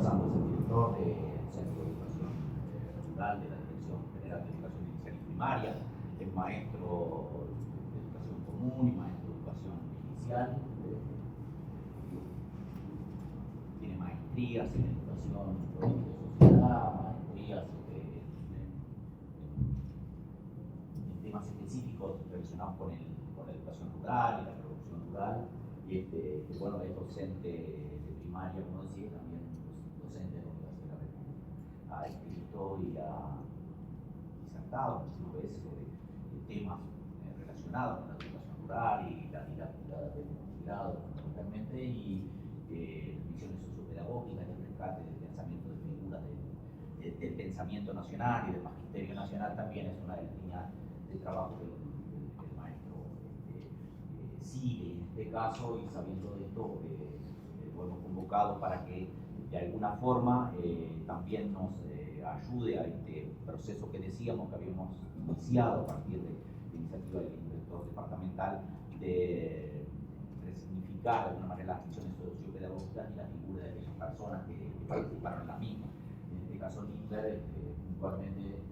conversando, es el director del Centro de Educación Rural de la Dirección General de Educación Inicial y Primaria, es maestro de Educación Común y maestro de Educación Inicial. Tiene maestrías en Educación de Sociedad, maestrías en temas específicos relacionados con la educación rural y la producción rural. Bueno, es docente de primaria, como decía, también docente de la Universidad de la República. Ha escrito y ha disertado muchas veces sobre temas relacionados con la educación rural y la del postgrado, fundamentalmente, y visiones sociopedagógicas y el rescate del pensamiento de figuras del pensamiento nacional y del magisterio nacional también es una de las líneas de trabajo que el maestro sigue en este caso, y sabiendo de esto, lo hemos convocado para que de alguna forma también nos ayude a este proceso que decíamos que habíamos iniciado a partir de la iniciativa del director departamental de resignificar de alguna manera las visiones sociopedagógicas y la figura de aquellas personas que participaron en la misma. En este caso, Lindbergh puntualmente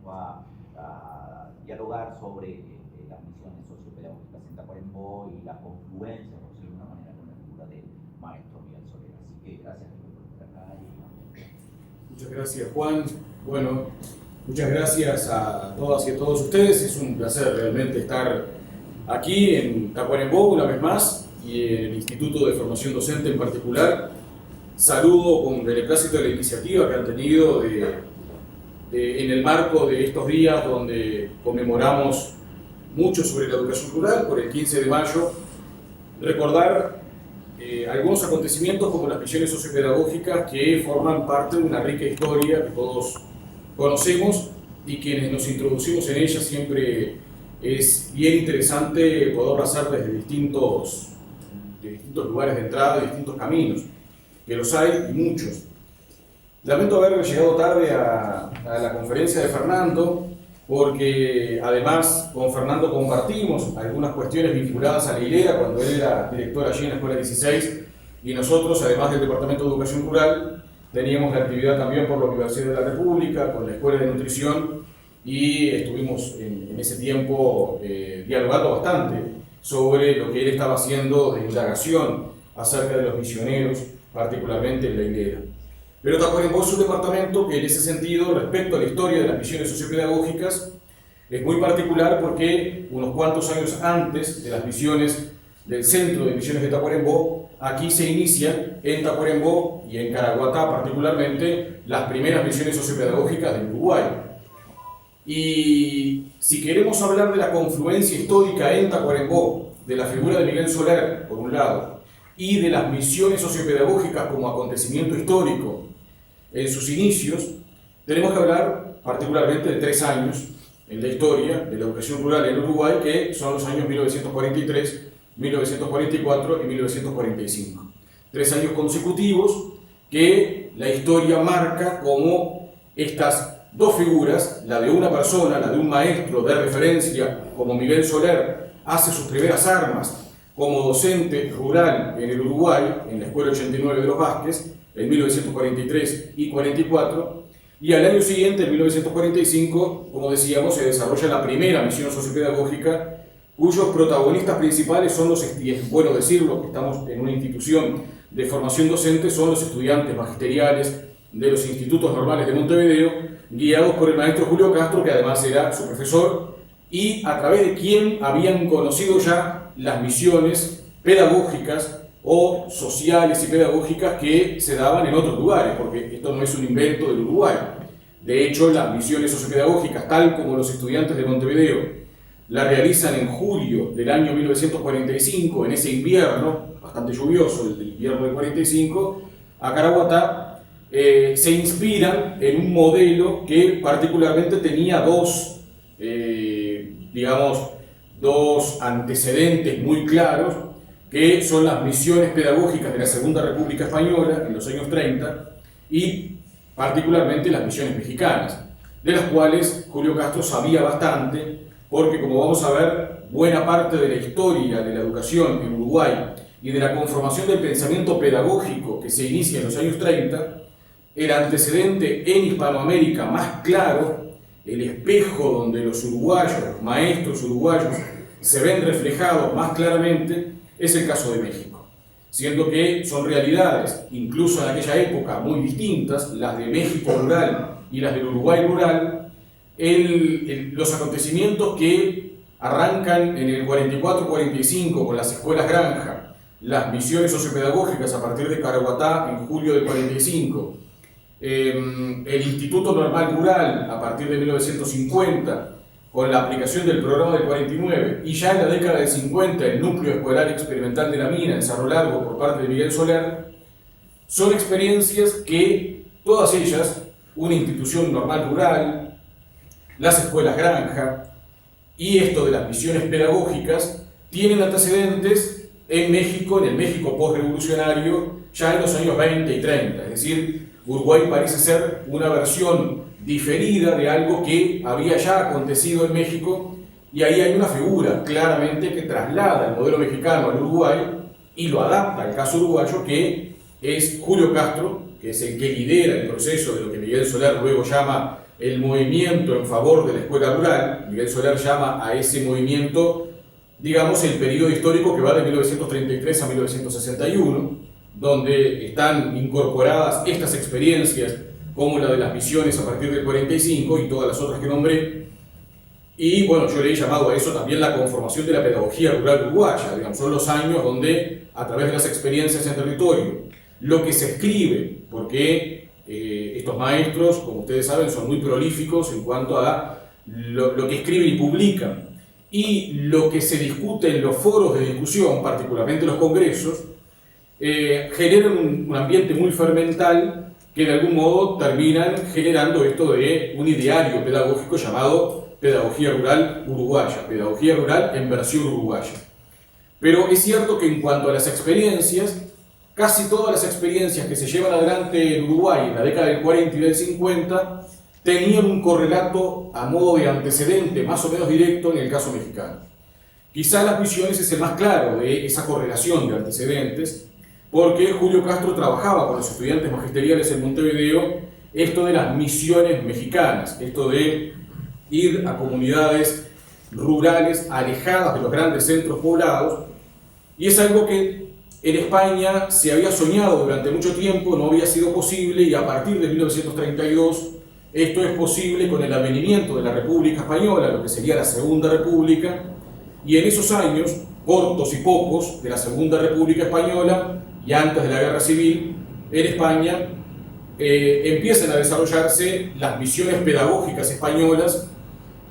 va a dialogar sobre las misiones sociopedagógicas en Tacuarembó y la confluencia, por decirlo de alguna manera, con la figura del maestro Miguel Soler. Así que gracias por estar acá. Muchas gracias, Juan. Bueno, muchas gracias a todas y a todos ustedes. Es un placer realmente estar aquí en Tacuarembó una vez más y en el Instituto de Formación Docente en particular. Saludo con beneplácito a la iniciativa que han tenido en el marco de estos días donde conmemoramos mucho sobre la educación rural por el 15 de mayo, recordar algunos acontecimientos como las misiones sociopedagógicas que forman parte de una rica historia que todos conocemos, y quienes nos introducimos en ella siempre es bien interesante poder pasar desde distintos lugares de entrada, de distintos caminos, que los hay y muchos. Lamento haber llegado tarde a la conferencia de Fernando, porque además con Fernando compartimos algunas cuestiones vinculadas a la hilera cuando él era director allí en la Escuela 16, y nosotros, además del Departamento de Educación Rural, teníamos la actividad también por la Universidad de la República, con la Escuela de Nutrición, y estuvimos en ese tiempo dialogando bastante sobre lo que él estaba haciendo de indagación acerca de los misioneros, particularmente en la hilera. Pero Tacuarembó es un departamento que en ese sentido, respecto a la historia de las misiones sociopedagógicas, es muy particular porque unos cuantos años antes de las misiones del Centro de Misiones de Tacuarembó, aquí se inician en Tacuarembó y en Caraguatá particularmente las primeras misiones sociopedagógicas del Uruguay. Y si queremos hablar de la confluencia histórica en Tacuarembó, de la figura de Miguel Soler, por un lado, y de las misiones sociopedagógicas como acontecimiento histórico en sus inicios, tenemos que hablar particularmente de 3 años en la historia de la educación rural en Uruguay, que son los años 1943, 1944 y 1945. 3 años consecutivos que la historia marca como estas dos figuras, la de una persona, la de un maestro de referencia como Miguel Soler, hace sus primeras armas como docente rural en el Uruguay, en la Escuela 89 de los Vázquez, en 1943 y 44, y al año siguiente, en 1945, como decíamos, se desarrolla la primera misión sociopedagógica, cuyos protagonistas principales son y es bueno decirlo, que estamos en una institución de formación docente, son los estudiantes magisteriales de los institutos normales de Montevideo, guiados por el maestro Julio Castro, que además era su profesor, y a través de quien habían conocido ya las misiones pedagógicas o sociales y pedagógicas que se daban en otros lugares, porque esto no es un invento del Uruguay. De hecho, las misiones sociopedagógicas, tal como los estudiantes de Montevideo la realizan en julio del año 1945, en ese invierno bastante lluvioso, el invierno del 45, a Caraguatá, se inspiran en un modelo que particularmente tenía dos antecedentes muy claros, que son las misiones pedagógicas de la Segunda República Española en los años 30 y particularmente las misiones mexicanas, de las cuales Julio Castro sabía bastante, porque como vamos a ver, buena parte de la historia de la educación en Uruguay y de la conformación del pensamiento pedagógico que se inicia en los años 30 el antecedente en Hispanoamérica más claro, el espejo donde los uruguayos, los maestros uruguayos, se ven reflejados más claramente, es el caso de México. Siendo que son realidades, incluso en aquella época, muy distintas, las de México rural y las del Uruguay rural, los acontecimientos que arrancan en el 44-45 con las escuelas granja, las misiones sociopedagógicas a partir de Caraguatá en julio del 45, el Instituto Normal Rural a partir de 1950, con la aplicación del programa del 49, y ya en la década del 50 el núcleo escolar experimental de la mina en Cerro Largo por parte de Miguel Soler, son experiencias que todas ellas, una institución normal rural, las escuelas granja y esto de las misiones pedagógicas, tienen antecedentes en México, en el México postrevolucionario, ya en los años 20 y 30, es decir, Uruguay parece ser una versión diferida de algo que había ya acontecido en México, y ahí hay una figura claramente que traslada el modelo mexicano al Uruguay y lo adapta al caso uruguayo, que es Julio Castro, que es el que lidera el proceso de lo que Miguel Soler luego llama el movimiento en favor de la escuela rural. Miguel Soler llama a ese movimiento, digamos, el periodo histórico que va de 1933 a 1961, donde están incorporadas estas experiencias como la de las misiones a partir del 45 y todas las otras que nombré. Y bueno, yo le he llamado a eso también la conformación de la pedagogía rural uruguaya. Digamos, son los años donde, a través de las experiencias en territorio, lo que se escribe, porque estos maestros, como ustedes saben, son muy prolíficos en cuanto a lo que escriben y publican, y lo que se discute en los foros de discusión, particularmente los congresos, generan un ambiente muy fermental que de algún modo terminan generando esto de un ideario pedagógico llamado Pedagogía Rural Uruguaya, Pedagogía Rural en versión uruguaya. Pero es cierto que en cuanto a las experiencias, casi todas las experiencias que se llevan adelante en Uruguay en la década del 40 y del 50 tenían un correlato a modo de antecedente más o menos directo en el caso mexicano. Quizá las misiones es el más claro de esa correlación de antecedentes, porque Julio Castro trabajaba con los estudiantes magisteriales en Montevideo esto de las misiones mexicanas, esto de ir a comunidades rurales alejadas de los grandes centros poblados, y es algo que en España se había soñado durante mucho tiempo, no había sido posible, y a partir de 1932 esto es posible con el advenimiento de la República Española, lo que sería la Segunda República, y en esos años, cortos y pocos, de la Segunda República Española, y antes de la Guerra Civil, en España, empiezan a desarrollarse las misiones pedagógicas españolas,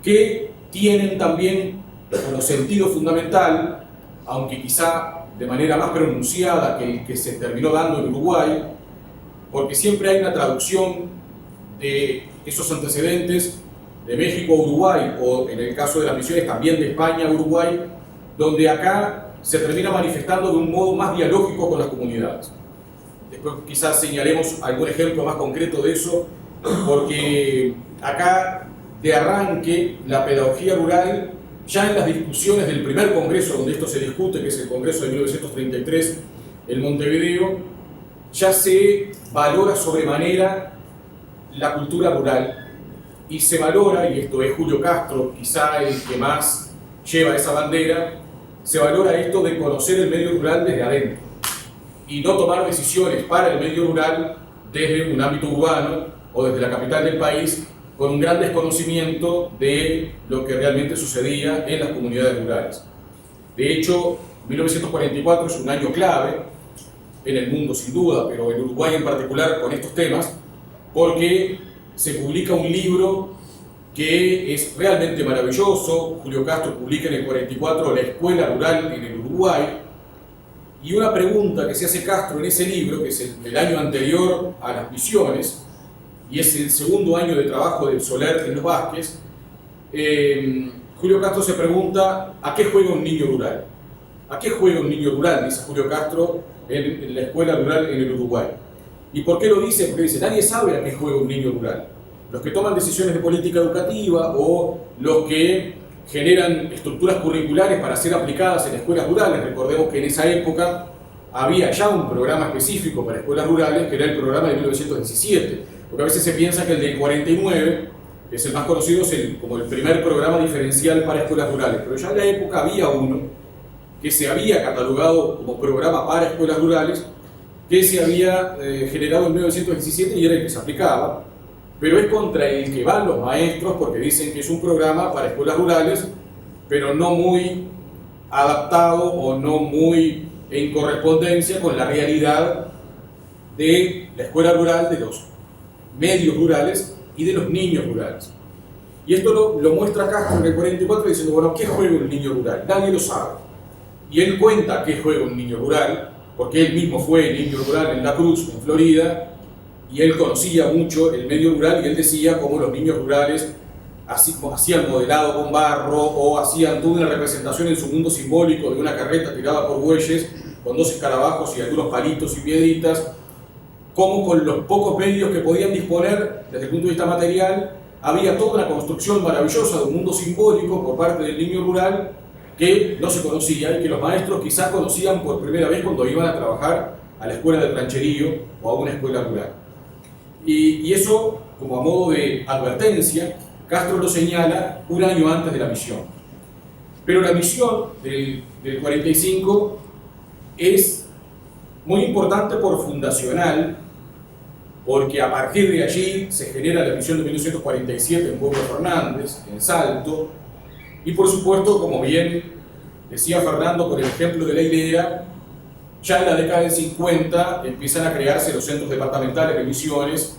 que tienen también como sentido fundamental, aunque quizá de manera más pronunciada que el que se terminó dando en Uruguay, porque siempre hay una traducción de esos antecedentes de México a Uruguay, o en el caso de las misiones también de España a Uruguay, donde acá se termina manifestando de un modo más dialógico con las comunidades. Después quizás señalemos algún ejemplo más concreto de eso, porque acá de arranque la pedagogía rural, ya en las discusiones del primer congreso donde esto se discute, que es el congreso de 1933 en Montevideo, ya se valora sobremanera la cultura rural, y se valora, y esto es Julio Castro quizá el que más lleva esa bandera, se valora esto de conocer el medio rural desde adentro y no tomar decisiones para el medio rural desde un ámbito urbano o desde la capital del país con un gran desconocimiento de lo que realmente sucedía en las comunidades rurales. De hecho, 1944 es un año clave en el mundo sin duda, pero en Uruguay en particular con estos temas, porque se publica un libro que es realmente maravilloso. Julio Castro publica en el 44 La Escuela Rural en el Uruguay, y una pregunta que se hace Castro en ese libro, que es el año anterior a las misiones, y es el segundo año de trabajo del Soler en los Vázquez, Julio Castro se pregunta: ¿a qué juega un niño rural? ¿A qué juega un niño rural?, dice Julio Castro, en la escuela rural en el Uruguay. ¿Y por qué lo dice? Porque dice: nadie sabe a qué juega un niño rural. Los que toman decisiones de política educativa o los que generan estructuras curriculares para ser aplicadas en escuelas rurales. Recordemos que en esa época había ya un programa específico para escuelas rurales, que era el programa de 1917, porque a veces se piensa que el del 49, que es el más conocido, es como el primer programa diferencial para escuelas rurales, pero ya en la época había uno que se había catalogado como programa para escuelas rurales, que se había generado en 1917 y era el que se aplicaba, pero es contra el que van los maestros porque dicen que es un programa para escuelas rurales, pero no muy adaptado o no muy en correspondencia con la realidad de la escuela rural, de los medios rurales y de los niños rurales. Y esto lo muestra Castro en el 44 diciendo, bueno, ¿qué juega un niño rural? Nadie lo sabe. Y él cuenta qué juega un niño rural, porque él mismo fue niño rural en La Cruz, en Florida, y él conocía mucho el medio rural, y él decía cómo los niños rurales hacían modelado con barro, o hacían toda una representación en su mundo simbólico de una carreta tirada por bueyes, con 2 escarabajos y algunos palitos y piedritas, cómo con los pocos medios que podían disponer desde el punto de vista material, había toda una construcción maravillosa de un mundo simbólico por parte del niño rural que no se conocía y que los maestros quizás conocían por primera vez cuando iban a trabajar a la escuela del rancherío o a una escuela rural. Y eso, como a modo de advertencia, Castro lo señala un año antes de la misión. Pero la misión del 45 es muy importante por fundacional, porque a partir de allí se genera la misión de 1947 en Pueblo Fernández, en Salto, y por supuesto, como bien decía Fernando con el ejemplo de la hilera, ya en la década del 50 empiezan a crearse los centros departamentales de misiones,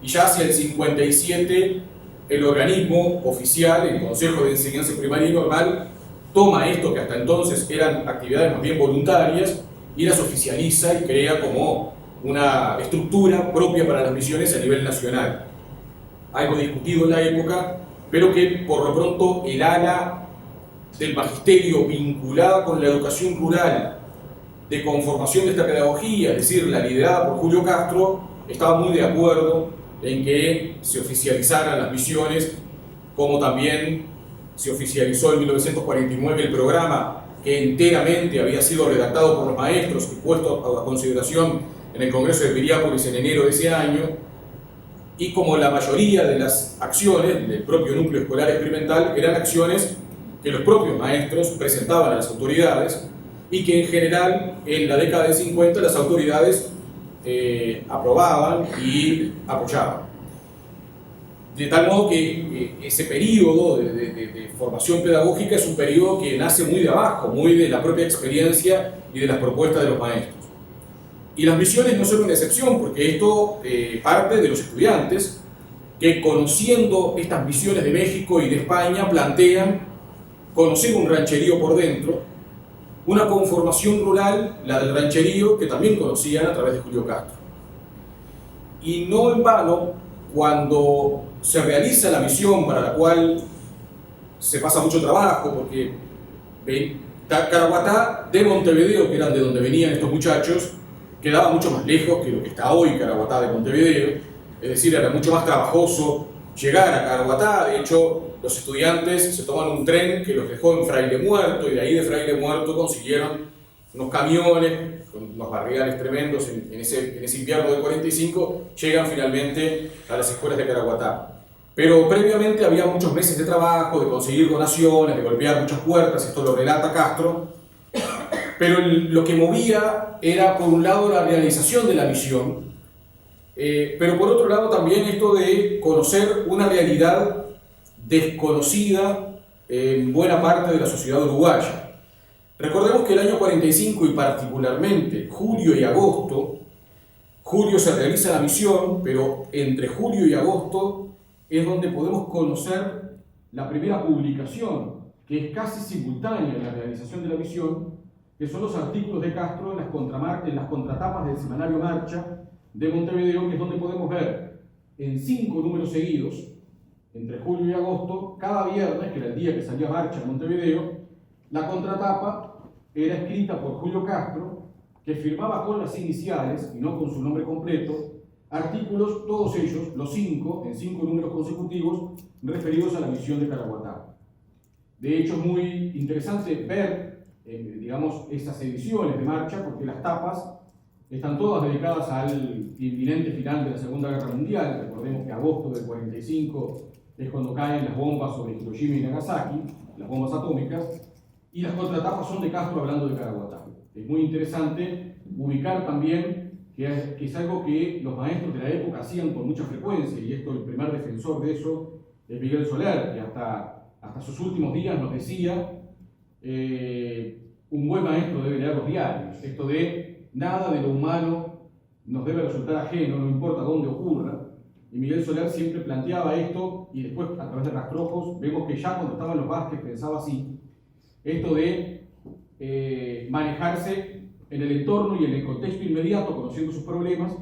y ya hacia el 57 el organismo oficial, el Consejo de Enseñanza Primaria y Normal, toma esto que hasta entonces eran actividades más bien voluntarias y las oficializa y crea como una estructura propia para las misiones a nivel nacional. Algo discutido en la época, pero que por lo pronto el ala del magisterio vinculada con la educación rural, de conformación de esta pedagogía, es decir, la liderada por Julio Castro, estaba muy de acuerdo en que se oficializaran las misiones, como también se oficializó en 1949 el programa que enteramente había sido redactado por los maestros y puesto a consideración en el Congreso de Piriápolis en enero de ese año, y como la mayoría de las acciones del propio núcleo escolar experimental eran acciones que los propios maestros presentaban a las autoridades y que en general en la década de 50 las autoridades aprobaban y apoyaban. De tal modo que ese periodo de formación pedagógica es un periodo que nace muy de abajo, muy de la propia experiencia y de las propuestas de los maestros. Y las misiones no son una excepción, porque esto parte de los estudiantes que, conociendo estas misiones de México y de España, plantean conocer un rancherío por dentro, una conformación rural, la del rancherío, que también conocían a través de Julio Castro. Y no en vano, cuando se realiza la misión para la cual se pasa mucho trabajo, porque Caraguatá de Montevideo, que eran de donde venían estos muchachos, quedaba mucho más lejos que lo que está hoy Caraguatá de Montevideo, es decir, era mucho más trabajoso llegar a Caraguatá. De hecho, los estudiantes se toman un tren que los dejó en Fraile Muerto, y de ahí de Fraile Muerto consiguieron unos camiones con unos barriales tremendos en ese invierno del 45, llegan finalmente a las escuelas de Caraguatá. Pero previamente había muchos meses de trabajo, de conseguir donaciones, de golpear muchas puertas, esto lo relata Castro. Pero lo que movía era, por un lado, la realización de la misión, pero por otro lado también esto de conocer una realidad desconocida en buena parte de la sociedad uruguaya. Recordemos que el año 45 y particularmente julio y agosto, julio se realiza la misión, pero entre julio y agosto es donde podemos conocer la primera publicación, que es casi simultánea en la realización de la misión, que son los artículos de Castro en las contratapas del semanario Marcha de Montevideo, que es donde podemos ver en 5 números seguidos, entre julio y agosto, cada viernes, que era el día que salía Marcha en Montevideo, la contratapa era escrita por Julio Castro, que firmaba con las iniciales y no con su nombre completo, artículos, todos ellos, los 5, en 5 números consecutivos, referidos a la misión de Caraguatá. De hecho, es muy interesante ver digamos, esas ediciones de marcha, porque las tapas están todas dedicadas al inminente final de la Segunda Guerra Mundial. Recordemos que agosto del 45 es cuando caen las bombas sobre Hiroshima y Nagasaki, las bombas atómicas, y las contratapas son de Castro hablando de Caraguatá. Es muy interesante ubicar también que es algo que los maestros de la época hacían con mucha frecuencia, y esto, el primer defensor de eso es Miguel Soler, que hasta sus últimos días nos decía un buen maestro debe leer los diarios, esto de nada de lo humano nos debe resultar ajeno, no importa dónde ocurra. Y Miguel Soler siempre planteaba esto, y después a través de Rastrojos vemos que ya cuando estaba en los Vázquez pensaba así, esto de manejarse en el entorno y en el contexto inmediato, conociendo sus problemas,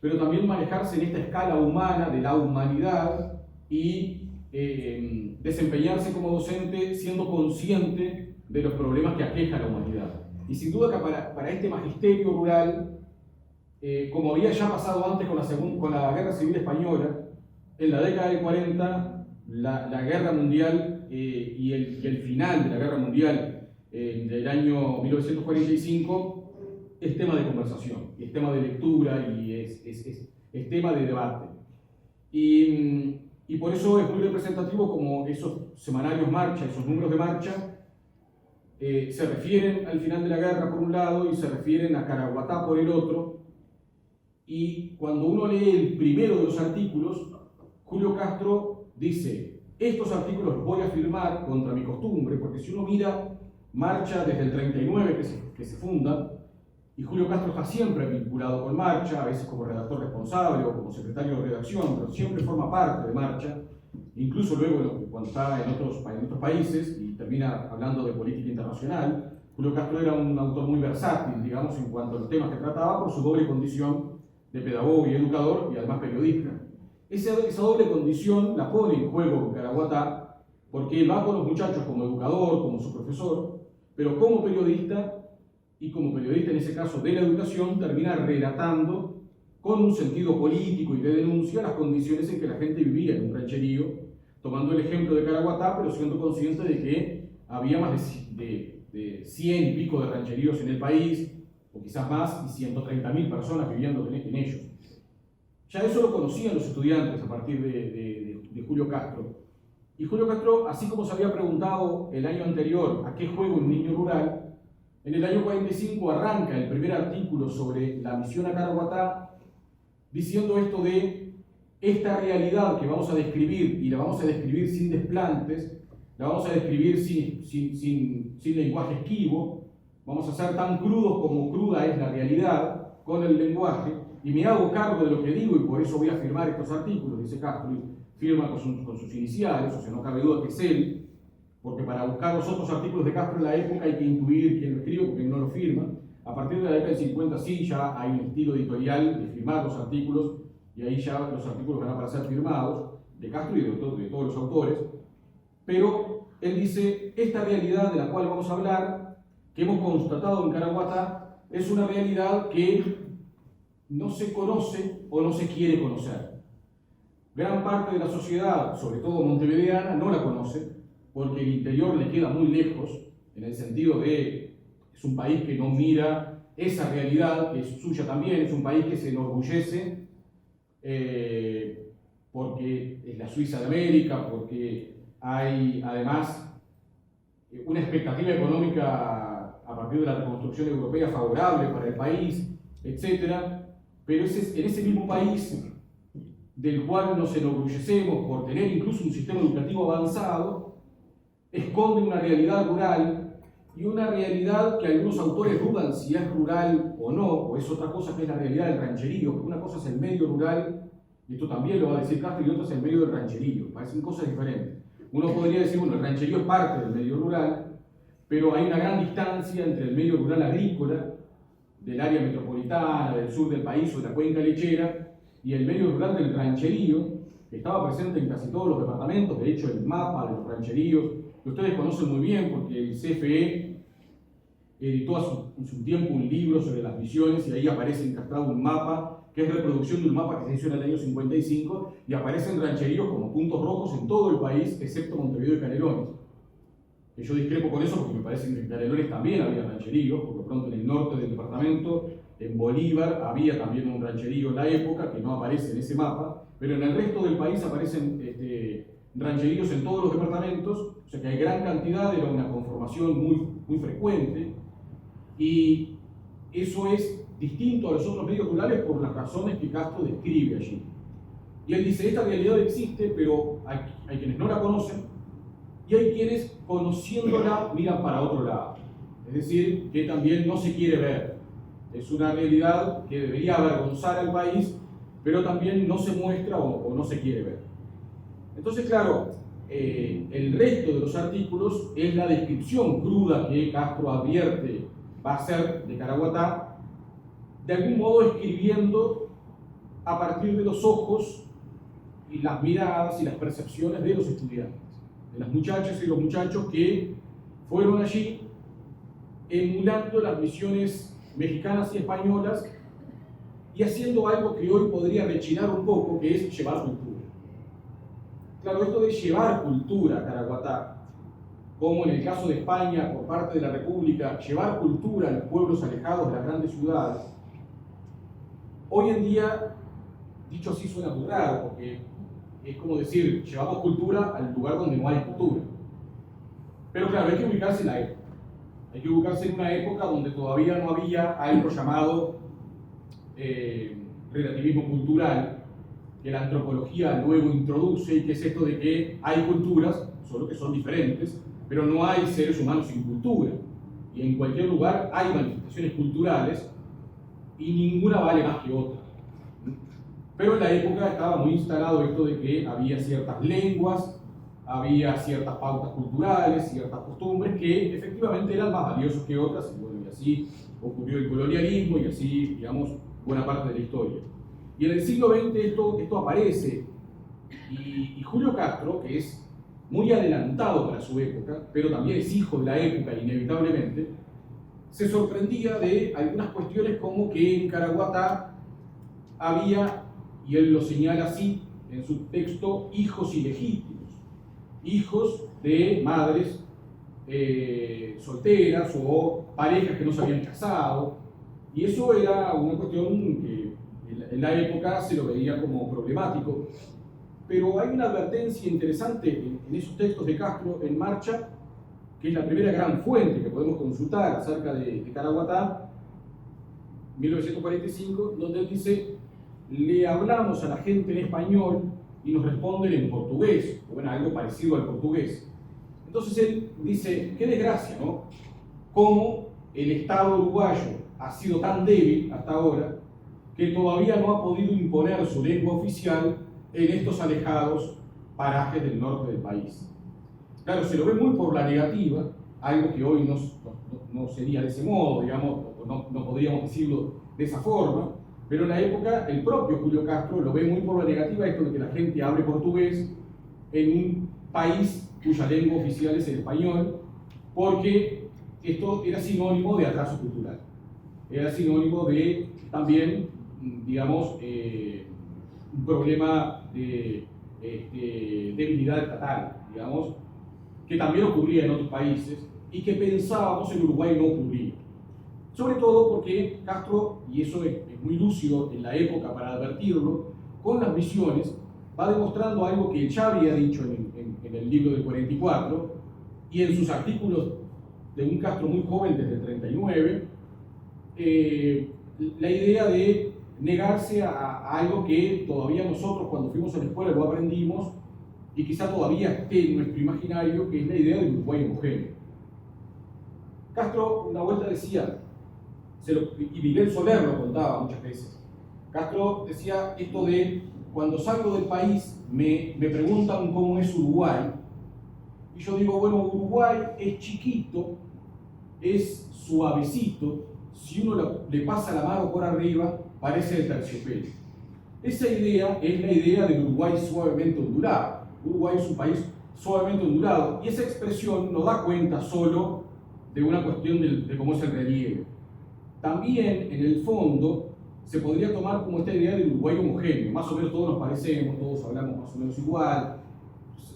pero también manejarse en esta escala humana de la humanidad y desempeñarse como docente siendo consciente de los problemas que aqueja a la humanidad. Y sin duda que para este magisterio rural, como había ya pasado antes con la Guerra Civil Española, en la década del 40, la Guerra Mundial y el final de la Guerra Mundial del año 1945 es tema de conversación, es tema de lectura y es tema de debate. Y por eso es muy representativo como esos semanarios marcha, esos números de marcha, se refieren al final de la guerra por un lado y se refieren a Caraguatá por el otro. Y cuando uno lee el primero de los artículos, Julio Castro dice: estos artículos los voy a firmar contra mi costumbre, porque si uno mira Marcha desde el 39 que se funda, y Julio Castro está siempre vinculado con Marcha, a veces como redactor responsable o como secretario de redacción, pero siempre forma parte de Marcha, incluso luego cuando está en otros países y termina hablando de política internacional. Julio Castro era un autor muy versátil, digamos, en cuanto a los temas que trataba, por su doble condición de pedagogo y educador, y además periodista. Esa doble condición la pone en juego en Caraguatá, porque él va con los muchachos como educador, como su profesor, pero como periodista, y como periodista en ese caso de la educación, termina relatando con un sentido político y de denuncia las condiciones en que la gente vivía en un rancherío, tomando el ejemplo de Caraguatá, pero siendo consciente de que había más de 100 y pico de rancheríos en el país, o quizás más, y 130.000 personas viviendo en ellos. Ya eso lo conocían los estudiantes a partir de Julio Castro. Y Julio Castro, así como se había preguntado el año anterior a qué juega un niño rural, en el año 45 arranca el primer artículo sobre la misión a Caraguatá, diciendo esto de esta realidad que vamos a describir, y la vamos a describir sin desplantes, la vamos a describir sin lenguaje esquivo, vamos a ser tan crudos como cruda es la realidad con el lenguaje, y me hago cargo de lo que digo y por eso voy a firmar estos artículos, dice Castro, y firma con sus iniciales, o sea, no cabe duda que es él, porque para buscar los otros artículos de Castro en la época hay que intuir quién lo escribe, porque no lo firma. A partir de la década del 50 sí, ya hay un estilo editorial de firmar los artículos, y ahí ya los artículos van a aparecer firmados, de Castro y de todos los autores. Pero él dice, esta realidad de la cual vamos a hablar, que hemos constatado en Caraguatá, es una realidad que no se conoce o no se quiere conocer. Gran parte de la sociedad, sobre todo montevideana, no la conoce, porque el interior le queda muy lejos, en el sentido de es un país que no mira esa realidad, que es suya también, es un país que se enorgullece porque es la Suiza de América, porque hay además una expectativa económica a partir de la reconstrucción europea favorable para el país, etc. Pero en ese mismo país, del cual nos enorgullecemos por tener incluso un sistema educativo avanzado, esconde una realidad rural, y una realidad que algunos autores dudan si es rural o no, o es otra cosa, que es la realidad del rancherío, porque una cosa es el medio rural, y esto también lo va a decir Castro, y otra es el medio del rancherío, parecen cosas diferentes. Uno podría decir, bueno, el rancherío es parte del medio rural, pero hay una gran distancia entre el medio rural agrícola, del área metropolitana, del sur del país o de la cuenca lechera, y el medio rural del rancherío, que estaba presente en casi todos los departamentos. De hecho, el mapa de los rancheríos, que ustedes conocen muy bien porque el CFE editó hace un tiempo un libro sobre las misiones, y ahí aparece encastrado un mapa, que es reproducción de un mapa que se hizo en el año 55, y aparecen rancheríos como puntos rojos en todo el país, excepto Montevideo y Canelones. que yo discrepo con eso porque me parece que en Canelones también había rancheríos, porque pronto en el norte del departamento, en Bolívar, había también un rancherío en la época que no aparece en ese mapa, pero en el resto del país aparecen rancheríos en todos los departamentos, o sea que hay gran cantidad, era una conformación muy frecuente, y eso es distinto a los otros medios rurales por las razones que Castro describe allí. Y él dice, esta realidad existe, pero hay quienes no la conocen, y hay quienes, conociéndola, miran para otro lado. Es decir, que también no se quiere ver. Es una realidad que debería avergonzar al país, pero también no se muestra o no se quiere ver. Entonces, claro, el resto de los artículos es la descripción cruda que Castro advierte va a ser de Caraguatá, de algún modo escribiendo a partir de los ojos y las miradas y las percepciones de los estudiantes, de las muchachas y los muchachos que fueron allí emulando las misiones mexicanas y españolas y haciendo algo que hoy podría rechinar un poco, que es llevar cultura. Claro, esto de llevar cultura a Caraguatá, como en el caso de España por parte de la República, llevar cultura a los pueblos alejados de las grandes ciudades, hoy en día, dicho así, suena muy raro, porque es como decir, llevamos cultura al lugar donde no hay cultura. Pero claro, hay que ubicarse en la época. Hay que ubicarse en una época donde todavía no había algo llamado relativismo cultural, que la antropología luego introduce, y que es esto de que hay culturas, solo que son diferentes, pero no hay seres humanos sin cultura. Y en cualquier lugar hay manifestaciones culturales y ninguna vale más que otra. Pero en la época estaba muy instalado esto de que había ciertas lenguas, había ciertas pautas culturales, ciertas costumbres que efectivamente eran más valiosas que otras, y bueno, y así ocurrió el colonialismo y así, digamos, buena parte de la historia. Y en el siglo XX esto aparece, y Julio Castro, que es muy adelantado para su época, pero también es hijo de la época inevitablemente, se sorprendía de algunas cuestiones como que en Caraguatá había, y él lo señala así en su texto, hijos ilegítimos, hijos de madres solteras o parejas que no se habían casado, y eso era una cuestión que en la época se lo veía como problemático. Pero hay una advertencia interesante en esos textos de Castro en Marcha, que es la primera gran fuente que podemos consultar acerca de Caraguatá, 1945, donde él dice: le hablamos a la gente en español y nos responden en portugués, o bueno, algo parecido al portugués. Entonces él dice, qué desgracia, ¿no? Cómo el Estado uruguayo ha sido tan débil hasta ahora que todavía no ha podido imponer su lengua oficial en estos alejados parajes del norte del país. Claro, se lo ve muy por la negativa, algo que hoy no sería de ese modo, digamos, no podríamos decirlo de esa forma, pero en la época el propio Julio Castro lo ve muy por la negativa, esto de que la gente hable portugués en un país cuya lengua oficial es el español, porque esto era sinónimo de atraso cultural, era sinónimo de también, digamos, un problema de debilidad estatal, digamos, que también ocurría en otros países y que pensábamos en Uruguay no ocurría. Sobre todo porque Castro, y eso es muy lúcido en la época para advertirlo, con las misiones va demostrando algo que ya había dicho en el libro del 44 y en sus artículos de un Castro muy joven desde el 39, la idea de negarse a algo que todavía nosotros cuando fuimos a la escuela lo aprendimos y quizá todavía esté en nuestro imaginario, que es la idea del Uruguay homogéneo. Castro una vuelta decía, y Miguel Soler lo contaba muchas veces, Castro decía esto de, cuando salgo del país me preguntan cómo es Uruguay, y yo digo, bueno, Uruguay es chiquito, es suavecito, si uno le pasa la mano por arriba, parece el terciopelo. Esa idea es la idea del Uruguay suavemente ondulado. Uruguay es un país suavemente ondulado, y esa expresión no da cuenta solo de una cuestión de cómo es el relieve. También, en el fondo, se podría tomar como esta idea del Uruguay homogéneo. Más o menos todos nos parecemos, todos hablamos más o menos igual,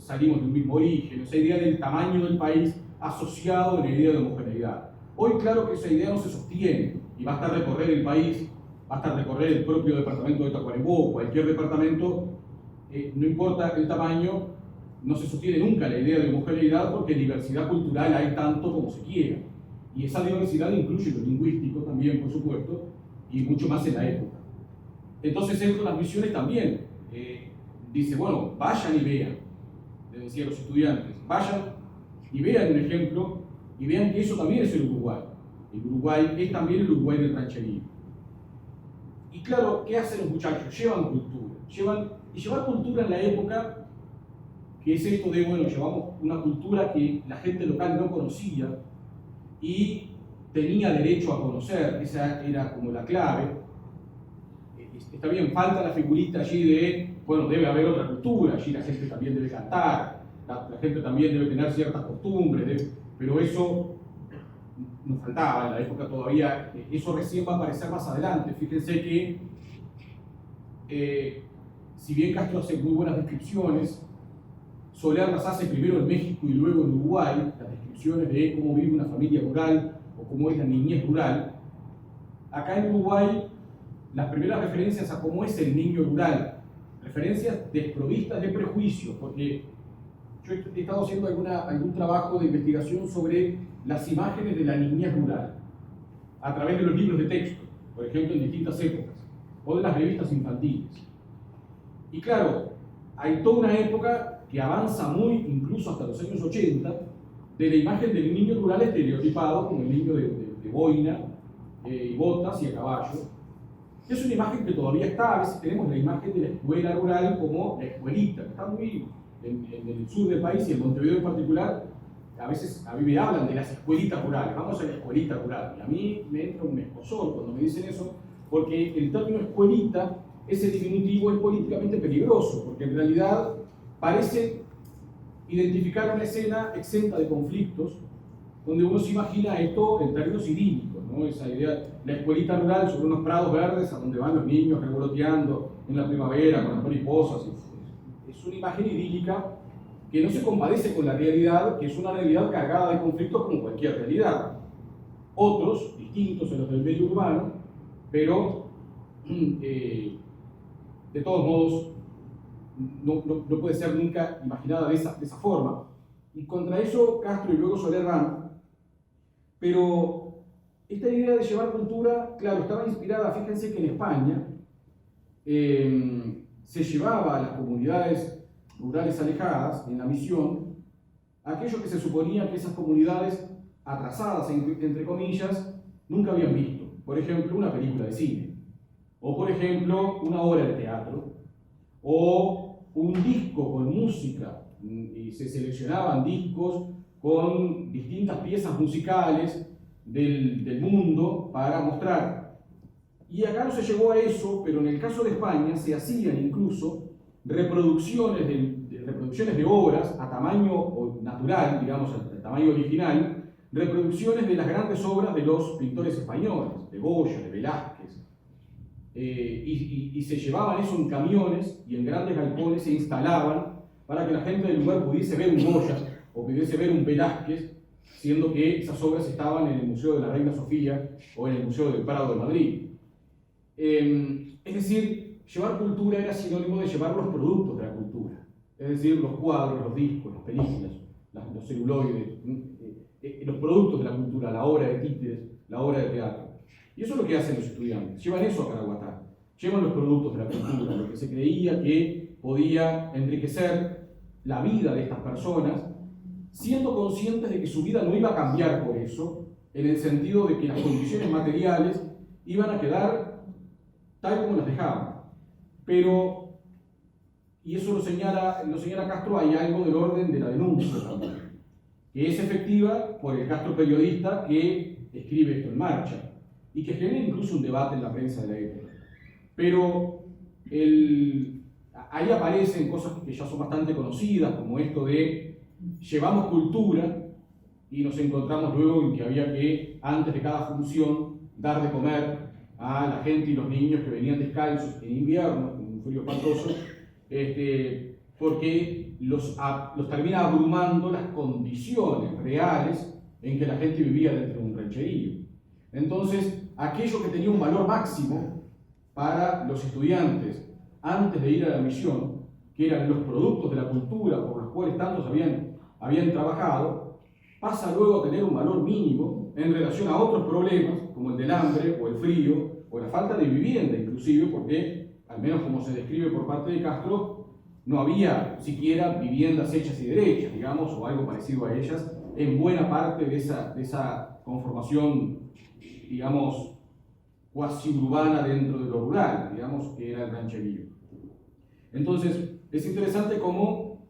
salimos del mismo origen. Esa idea del tamaño del país asociado en la idea de homogeneidad. Hoy, claro que esa idea no se sostiene y basta recorrer el país, basta recorrer el propio departamento de Tacuarembó, cualquier departamento, no importa el tamaño, no se sostiene nunca la idea de homogeneidad porque diversidad cultural hay tanto como se quiera. Y esa diversidad incluye lo lingüístico también, por supuesto, y mucho más en la época. Entonces, esto en las misiones también dice, bueno, vayan y vean, les decía a los estudiantes, vayan y vean un ejemplo y vean que eso también es el Uruguay. El Uruguay es también el Uruguay del rancherismo. Y claro, ¿qué hacen los muchachos? Llevan cultura. Y llevar cultura en la época, que es esto de, bueno, llevamos una cultura que la gente local no conocía y tenía derecho a conocer, esa era como la clave. Está bien, falta la figurita allí de, bueno, debe haber otra cultura, allí la gente también debe cantar, la gente también debe tener ciertas costumbres, pero eso nos faltaba en la época todavía, eso recién va a aparecer más adelante. Fíjense que, si bien Castro hace muy buenas descripciones, Soler las hace primero en México y luego en Uruguay, las descripciones de cómo vive una familia rural o cómo es la niñez rural. Acá en Uruguay, las primeras referencias a cómo es el niño rural, referencias desprovistas de prejuicios, porque yo he estado haciendo algún trabajo de investigación sobre las imágenes de la niñez rural, a través de los libros de texto, por ejemplo, en distintas épocas, o de las revistas infantiles. Y claro, hay toda una época que avanza muy, incluso hasta los años 80, de la imagen del niño rural estereotipado como el niño de boina y botas y a caballo. Es una imagen que todavía está. A veces tenemos la imagen de la escuela rural como la escuelita, que está muy en el sur del país y en Montevideo en particular. A mí me hablan de las escuelitas rurales, vamos a la escuelita rural. Y a mí me entra un escozor cuando me dicen eso, porque el término escuelita, ese diminutivo, es políticamente peligroso, porque en realidad parece identificar una escena exenta de conflictos, donde uno se imagina esto en términos idílicos, ¿no? Esa idea, la escuelita rural sobre unos prados verdes a donde van los niños revoloteando en la primavera con las mariposas. Es una imagen idílica que no se compadece con la realidad, que es una realidad cargada de conflictos como cualquier realidad. Otros, distintos a los del medio urbano, pero de todos modos no puede ser nunca imaginada de esa forma. Y contra eso Castro y luego Soler van. Pero esta idea de llevar cultura, claro, estaba inspirada, fíjense que en España se llevaba a las comunidades rurales alejadas, en la misión, aquello que se suponía que esas comunidades atrasadas, entre comillas, nunca habían visto. Por ejemplo, una película de cine, o por ejemplo, una obra de teatro, o un disco con música, y se seleccionaban discos con distintas piezas musicales del mundo para mostrar. Y acá no se llegó a eso, pero en el caso de España se hacían incluso reproducciones de obras a tamaño natural, digamos, al tamaño original, reproducciones de las grandes obras de los pintores españoles, de Goya, de Velázquez. Y se llevaban eso en camiones y en grandes galpones se instalaban para que la gente del lugar pudiese ver un Goya o pudiese ver un Velázquez, siendo que esas obras estaban en el Museo de la Reina Sofía o en el Museo del Prado de Madrid. Es decir, llevar cultura era sinónimo de llevar los productos de la cultura, es decir, los cuadros, los discos, las películas, los celuloides, los productos de la cultura, la obra de títeres, la obra de teatro. Y eso es lo que hacen los estudiantes, llevan eso a Caraguatá, llevan los productos de la cultura, lo que se creía que podía enriquecer la vida de estas personas, siendo conscientes de que su vida no iba a cambiar por eso, en el sentido de que las condiciones materiales iban a quedar tal como las dejaban. Pero, y eso lo señala Castro, hay algo del orden de la denuncia también, que es efectiva por el Castro periodista que escribe esto en Marcha, y que genera incluso un debate en la prensa de la época. Pero ahí aparecen cosas que ya son bastante conocidas, como esto de llevamos cultura y nos encontramos luego en que había que, antes de cada función, dar de comer a la gente y los niños que venían descalzos en invierno, con un frío espantoso, porque los termina abrumando las condiciones reales en que la gente vivía dentro de un rancherío. Entonces, aquello que tenía un valor máximo para los estudiantes antes de ir a la misión, que eran los productos de la cultura por los cuales tantos habían trabajado, pasa luego a tener un valor mínimo en relación a otros problemas, como el del hambre o el frío, o la falta de vivienda inclusive, porque, al menos como se describe por parte de Castro, no había siquiera viviendas hechas y derechas, digamos, o algo parecido a ellas, en buena parte de esa conformación, digamos, cuasi urbana dentro de lo rural, digamos, que era el rancherío. Entonces, es interesante cómo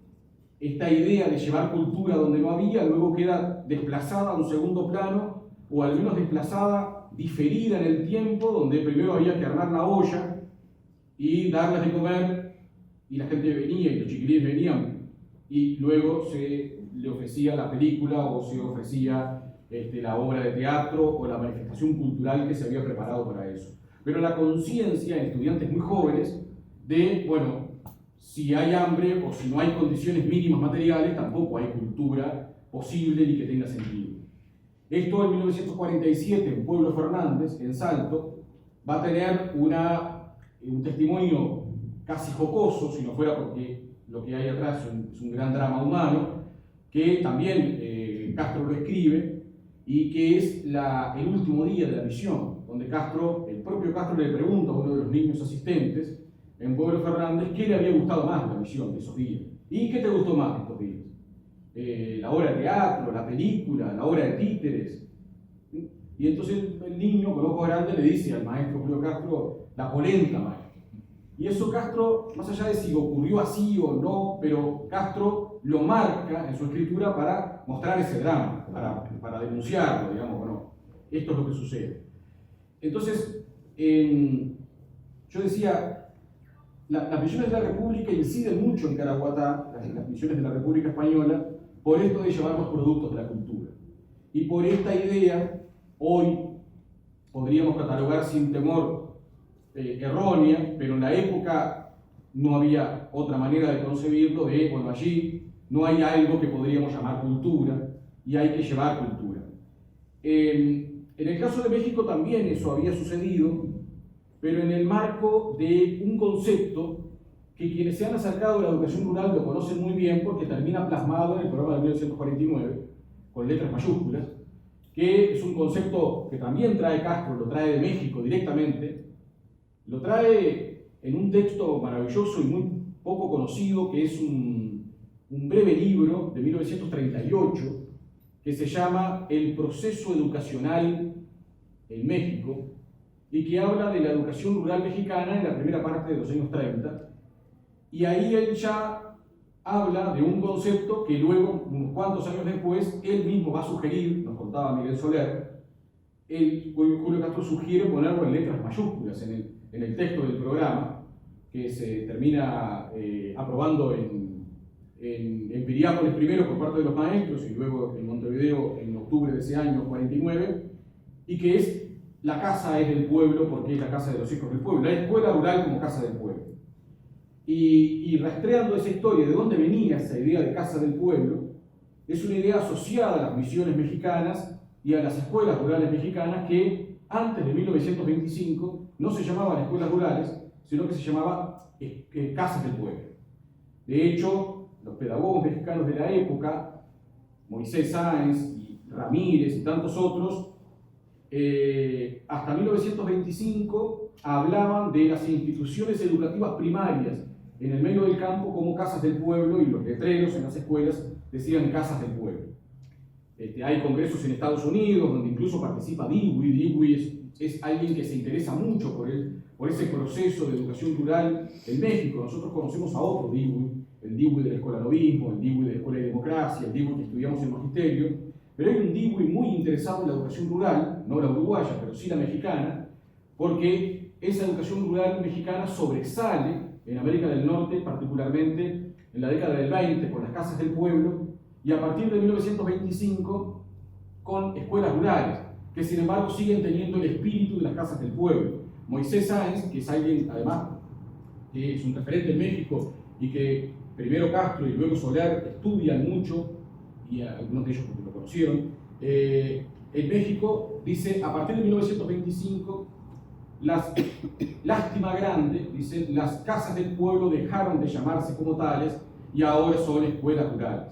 esta idea de llevar cultura donde no había, luego queda desplazada a un segundo plano, o al menos desplazada, diferida en el tiempo, donde primero había que armar la olla y darles de comer, y la gente venía y los chiquilines venían, y luego se le ofrecía la película o se ofrecía la obra de teatro o la manifestación cultural que se había preparado para eso. Pero la conciencia en estudiantes muy jóvenes de, bueno, si hay hambre o si no hay condiciones mínimas materiales, tampoco hay cultura posible ni que tenga sentido. Esto en 1947, en Pueblo Fernández, en Salto, va a tener un testimonio casi jocoso, si no fuera porque lo que hay atrás es un gran drama humano, que también Castro lo escribe, y que es el último día de la misión, donde el propio Castro le pregunta a uno de los niños asistentes en Pueblo Fernández qué le había gustado más de la misión de esos días. ¿Y qué te gustó más de estos días? La obra de teatro, la película, la obra de títeres. Y entonces el niño con ojos grandes le dice al maestro Julio Castro, la polenta, maestro. Y eso Castro, más allá de si ocurrió así o no, pero Castro lo marca en su escritura para mostrar ese drama, para denunciarlo, digamos, bueno, esto es lo que sucede. Entonces, yo decía, las misiones de la República inciden mucho en Caraguatá, las misiones de la República Española, por esto de llevar los productos de la cultura. Y por esta idea, hoy podríamos catalogar sin temor errónea, pero en la época no había otra manera de concebirlo, bueno, allí no hay algo que podríamos llamar cultura y hay que llevar cultura. En el caso de México también eso había sucedido, pero en el marco de un concepto que quienes se han acercado a la educación rural lo conocen muy bien porque termina plasmado en el programa de 1949, con letras mayúsculas, que es un concepto que también trae Castro, lo trae de México directamente. Lo trae en un texto maravilloso y muy poco conocido, que es un breve libro de 1938, que se llama El proceso educacional en México, y que habla de la educación rural mexicana en la primera parte de los años 30. Y ahí él ya habla de un concepto que luego, unos cuantos años después, él mismo va a sugerir, nos contaba Miguel Soler, Julio Castro sugiere ponerlo en letras mayúsculas en el texto del programa, que se termina aprobando en Piriápolis primero por parte de los maestros y luego en Montevideo en octubre de ese año 49, y que es la casa es del pueblo porque es la casa de los hijos del pueblo, la escuela rural como casa del pueblo. Y rastreando esa historia de dónde venía esa idea de casa del pueblo, es una idea asociada a las misiones mexicanas y a las escuelas rurales mexicanas que antes de 1925 no se llamaban escuelas rurales, sino que se llamaban casas del pueblo. De hecho, los pedagogos mexicanos de la época, Moisés Sáenz y Ramírez y tantos otros, hasta 1925 hablaban de las instituciones educativas primarias en el medio del campo como casas del pueblo, y los letreros en las escuelas decían casas del pueblo. Hay congresos en Estados Unidos donde incluso participa Dewey. Dewey es alguien que se interesa mucho por ese proceso de educación rural en México. Nosotros conocemos a otro Dewey, el Dewey del escolanovismo, el Dewey de la Escuela de Democracia, el Dewey que estudiamos en Magisterio, pero hay un Dewey muy interesado en la educación rural, no la uruguaya, pero sí la mexicana, porque esa educación rural mexicana sobresale en América del Norte, particularmente en la década del 20, con las casas del pueblo, y a partir de 1925 con escuelas rurales, que sin embargo siguen teniendo el espíritu de las casas del pueblo. Moisés Sáenz, que es alguien además que es un referente en México y que primero Castro y luego Soler estudian mucho, y algunos de ellos porque lo conocieron, en México, dice, a partir de 1925, lástima grande, dice, las casas del pueblo dejaron de llamarse como tales y ahora son escuelas rurales.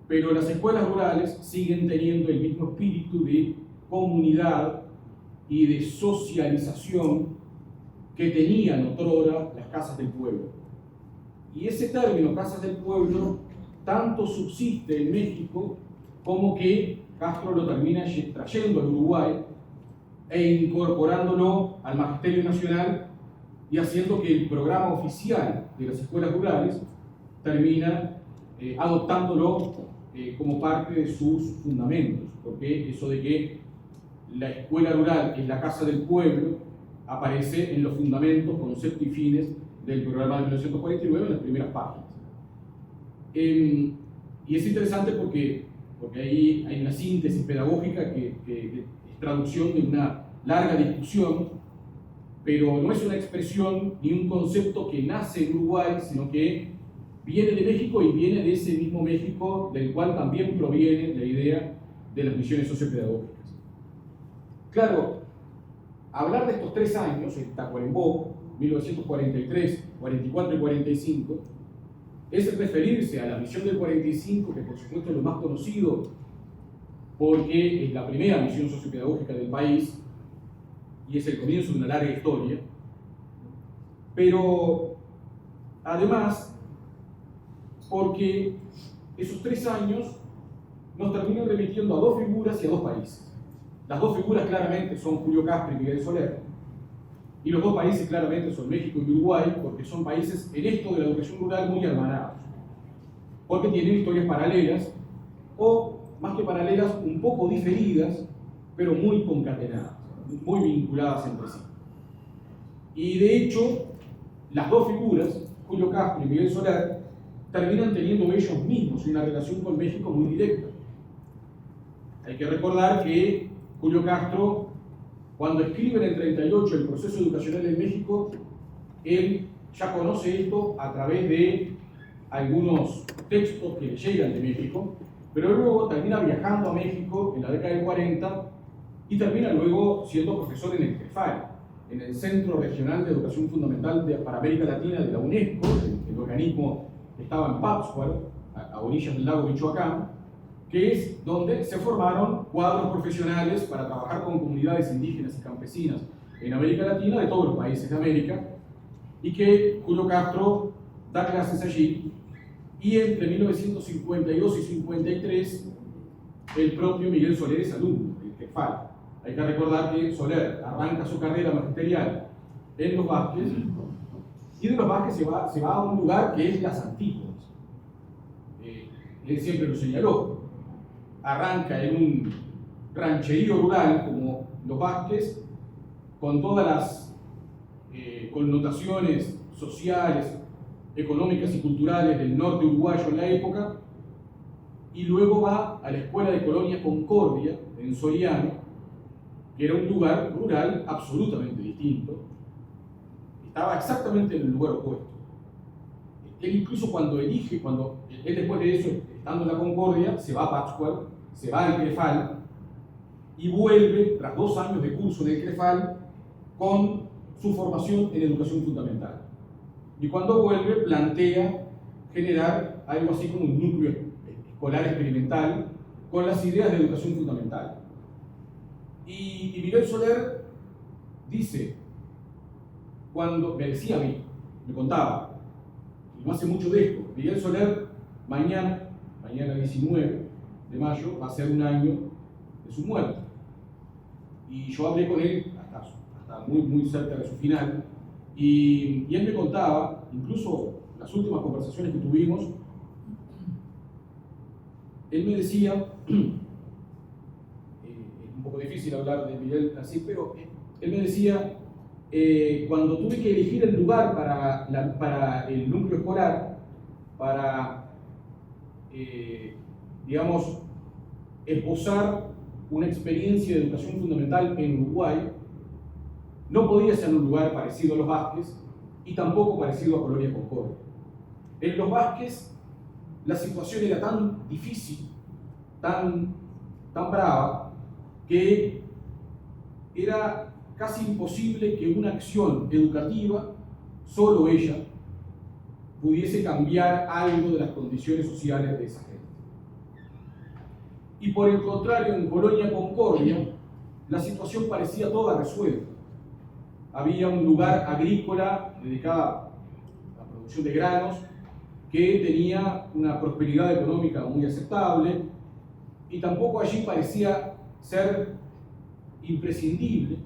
Pero las escuelas rurales siguen teniendo el mismo espíritu de comunidad y de socialización que tenían otrora las casas del pueblo. Y ese término, casas del pueblo, tanto subsiste en México como que Castro lo termina trayendo al Uruguay e incorporándolo al Magisterio Nacional y haciendo que el programa oficial de las escuelas rurales termina adoptándolo como parte de sus fundamentos, porque eso de que la escuela rural es la casa del pueblo aparece en los fundamentos, conceptos y fines del programa de 1949 en las primeras páginas. Y es interesante porque ahí hay una síntesis pedagógica que es traducción de una larga discusión, pero no es una expresión ni un concepto que nace en Uruguay, sino que viene de México y viene de ese mismo México del cual también proviene la idea de las misiones sociopedagógicas. Claro, hablar de estos 3 años, en Tacuarembó, 1943, 44 y 45, es referirse a la misión del 45, que por supuesto es lo más conocido porque es la primera misión sociopedagógica del país y es el comienzo de una larga historia, pero además porque esos 3 años nos terminan remitiendo a 2 figuras y a 2 países. Las 2 figuras claramente son Julio Castro y Miguel Soler, y los 2 países claramente son México y Uruguay, porque son países en esto de la educación rural muy hermanados, porque tienen historias paralelas, o más que paralelas, un poco diferidas, pero muy concatenadas, muy vinculadas entre sí. Y de hecho, las 2 figuras, Julio Castro y Miguel Soler, terminan teniendo ellos mismos una relación con México muy directa. Hay que recordar que Julio Castro, cuando escribe en el 38 el proceso educacional en México, él ya conoce esto a través de algunos textos que le llegan de México, pero luego termina viajando a México en la década del 40 y termina luego siendo profesor en el CEFAL, en el Centro Regional de Educación Fundamental para América Latina de la UNESCO, el organismo que estaba en Pátzcuaro, a orillas del lago Michoacán, que es donde se formaron cuadros profesionales para trabajar con comunidades indígenas y campesinas en América Latina, de todos los países de América, y que Julio Castro da clases allí, y entre 1952 y 53 el propio Miguel Soler es alumno, el CEFAL. Hay que recordar que Soler arranca su carrera magisterial en Los Vázquez, y de Los Vázquez se va a un lugar que es Las Antípodas. Él siempre lo señaló. Arranca en un rancherío rural como Los Vázquez, con todas las connotaciones sociales, económicas y culturales del norte uruguayo en la época, y luego va a la escuela de Colonia Concordia, en Soriano, que era un lugar rural absolutamente distinto. Estaba exactamente en el lugar opuesto. Él incluso cuando él después de eso, estando en la Concordia, se va a Pátzcuaro, se va al CREFAL y vuelve, tras 2 años de curso en el CREFAL, con su formación en educación fundamental. Y cuando vuelve, plantea generar algo así como un núcleo escolar experimental con las ideas de educación fundamental. Y Miguel Soler dice, cuando me decía a mí, me contaba, y no hace mucho de esto, Miguel Soler mañana 19 de mayo, va a ser un año de su muerte. Y yo hablé con él hasta muy cerca de su final, y él me contaba, incluso las últimas conversaciones que tuvimos, él me decía, es un poco difícil hablar de Miguel así, pero él me decía, cuando tuve que elegir el lugar para el núcleo escolar, para, digamos, esbozar una experiencia de educación fundamental en Uruguay, no podía ser un lugar parecido a Los Vázquez y tampoco parecido a Colonia Concordia. En Los Vázquez la situación era tan difícil, tan brava, que era casi imposible que una acción educativa, solo ella, pudiese cambiar algo de las condiciones sociales de esa gente. Y por el contrario, en Colonia Concordia, la situación parecía toda resuelta. Había un lugar agrícola dedicado a la producción de granos, que tenía una prosperidad económica muy aceptable, y tampoco allí parecía ser imprescindible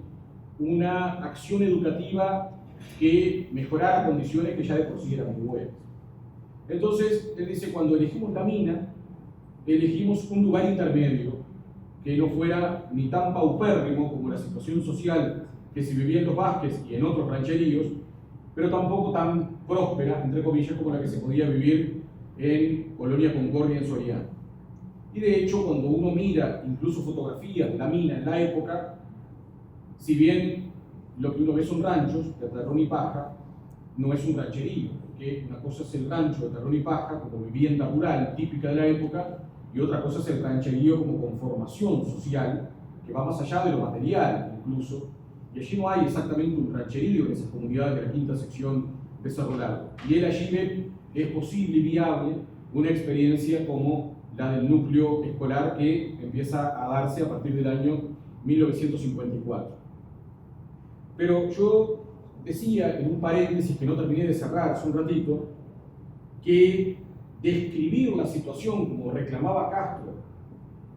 una acción educativa que mejorara condiciones que ya de por sí eran muy buenas. Entonces, él dice, cuando elegimos la mina, elegimos un lugar intermedio, que no fuera ni tan paupérrimo como la situación social que se vivía en Los Vázquez y en otros rancheríos, pero tampoco tan próspera, entre comillas, como la que se podía vivir en Colonia Concordia, en Soriano. Y de hecho, cuando uno mira incluso fotografías de la mina en la época, si bien lo que uno ve son ranchos de terrón y paja, no es un rancherío, porque una cosa es el rancho de terrón y paja como vivienda rural típica de la época, y otra cosa es el rancherío como conformación social, que va más allá de lo material incluso, y allí no hay exactamente un rancherío en esas comunidades de la quinta sección de Cerro Largo. Y él allí ve que es posible y viable una experiencia como la del núcleo escolar que empieza a darse a partir del año 1954. Pero yo decía en un paréntesis que no terminé de cerrar hace un ratito, que describir la situación como reclamaba Castro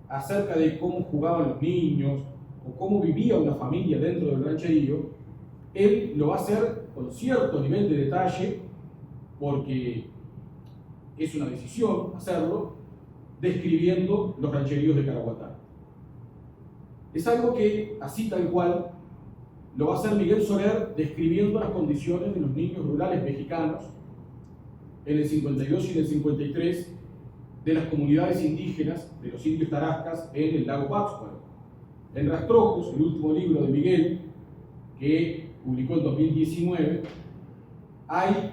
acerca de cómo jugaban los niños o cómo vivía una familia dentro del rancherío, él lo va a hacer con cierto nivel de detalle porque es una decisión hacerlo, describiendo los rancheríos de Caraguatá. Es algo que, así tal cual, lo va a hacer Miguel Soler describiendo las condiciones de los niños rurales mexicanos en el 52 y en el 53 de las comunidades indígenas de los indios tarascas en el lago Pátzcuaro. En Rastrojos, el último libro de Miguel, que publicó en 2019, hay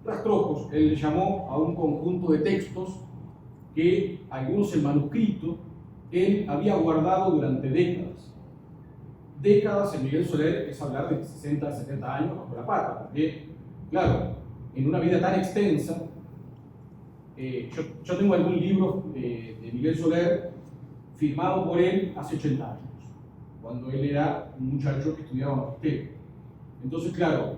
rastrojos. Él le llamó a un conjunto de textos que, algunos en manuscrito, él había guardado durante décadas. Décadas en Miguel Soler es hablar de 60, 70 años bajo la pata, porque, claro, en una vida tan extensa, yo tengo algún libro de Miguel Soler firmado por él hace 80 años, cuando él era un muchacho que estudiaba magisterio. Entonces, claro,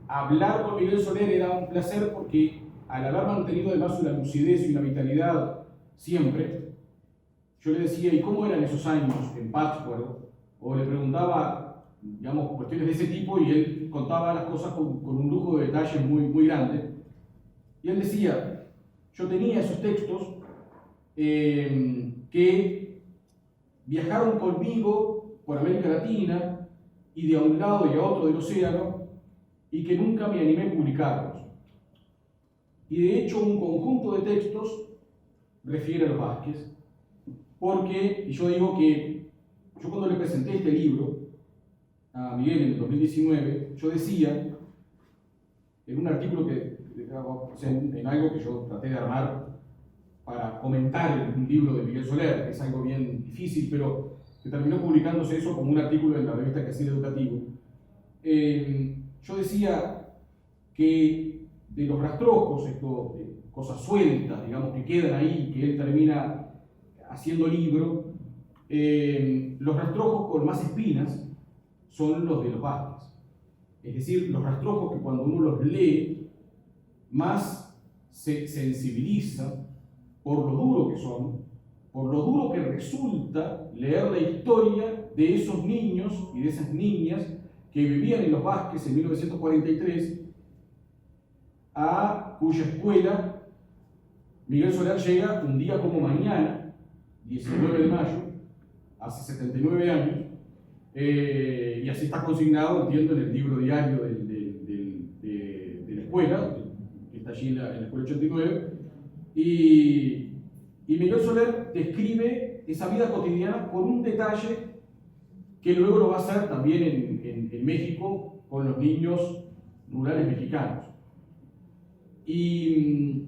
hablar con Miguel Soler era un placer porque, al haber mantenido además una lucidez y una vitalidad siempre, yo le decía, ¿y cómo eran esos años en Pátzcuaro? O le preguntaba, digamos, cuestiones de ese tipo, y él contaba las cosas con un lujo de detalles muy grande. Y él decía, yo tenía esos textos que viajaron conmigo por América Latina y de a un lado y a otro del océano, y que nunca me animé a publicarlos. Y de hecho un conjunto de textos refiere a Los Vázquez, porque, y yo digo que yo cuando le presenté este libro a Miguel en el 2019, yo decía, en un artículo en algo que yo traté de armar para comentar un libro de Miguel Soler, que es algo bien difícil, pero que terminó publicándose eso como un artículo en la revista Quehacer Educativo. Yo decía que de los rastrojos, cosas sueltas, digamos, que quedan ahí, que él termina haciendo libro, los rastrojos con más espinas son los de Los Vázquez. Es decir, los rastrojos que cuando uno los lee, más se sensibiliza por lo duro que son, por lo duro que resulta leer la historia de esos niños y de esas niñas que vivían en Los Vázquez en 1943, a cuya escuela Miguel Soler llega un día como mañana, 19 de mayo, hace 79 años, y así está consignado, entiendo, en el libro diario de la escuela, que está allí en la escuela 89, y Miguel Soler describe esa vida cotidiana con un detalle que luego lo va a hacer también en México con los niños rurales mexicanos. Y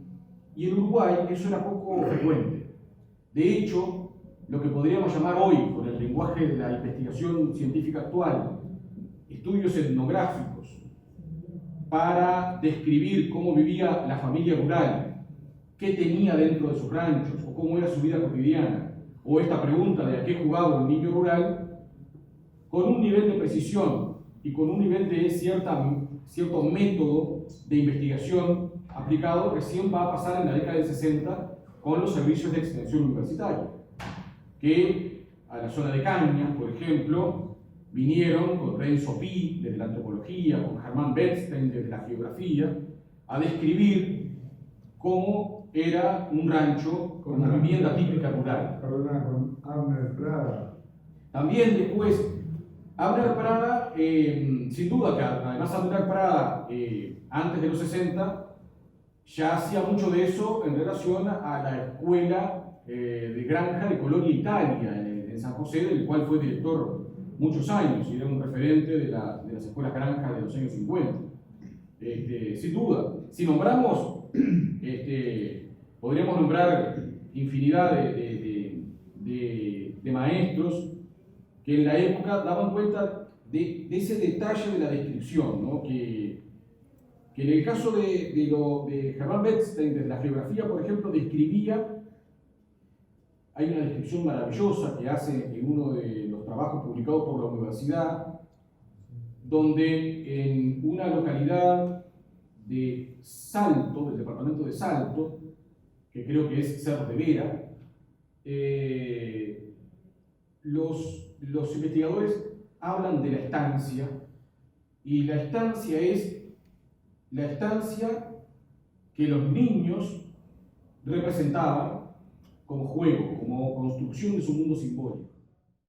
en Uruguay eso era poco frecuente. De hecho, lo que podríamos llamar hoy, con el lenguaje de la investigación científica actual, estudios etnográficos para describir cómo vivía la familia rural, qué tenía dentro de sus ranchos, o cómo era su vida cotidiana, o esta pregunta de a qué jugaba un niño rural, con un nivel de precisión y con un nivel de cierto método de investigación aplicado, recién va a pasar en la década del 60 con los servicios de extensión universitaria, que a la zona de Cañas, por ejemplo, vinieron con Renzo Pi desde la antropología, con Germán Bernstein desde la geografía, a describir cómo era un rancho con una vivienda típica rural. Perdona, con Abner Prada. También después, Abner Prada, sin duda que además Abner Prada, antes de los 60, ya hacía mucho de eso en relación a la escuela de granja de Colonia Italia en San José, del cual fue director muchos años y era un referente de las escuelas granjas de los años 50. Sin duda, si nombramos, podríamos nombrar infinidad de maestros que en la época daban cuenta de ese detalle de la descripción, ¿no? que en el caso de Germán Bernstein, de la geografía, por ejemplo, describía, hay una descripción maravillosa que hace en uno de los trabajos publicados por la universidad, donde en una localidad de Salto, del departamento de Salto, que creo que es Cerro de Vera, los investigadores hablan de la estancia, y la estancia es la estancia que los niños representaban como juego, como construcción de su mundo simbólico.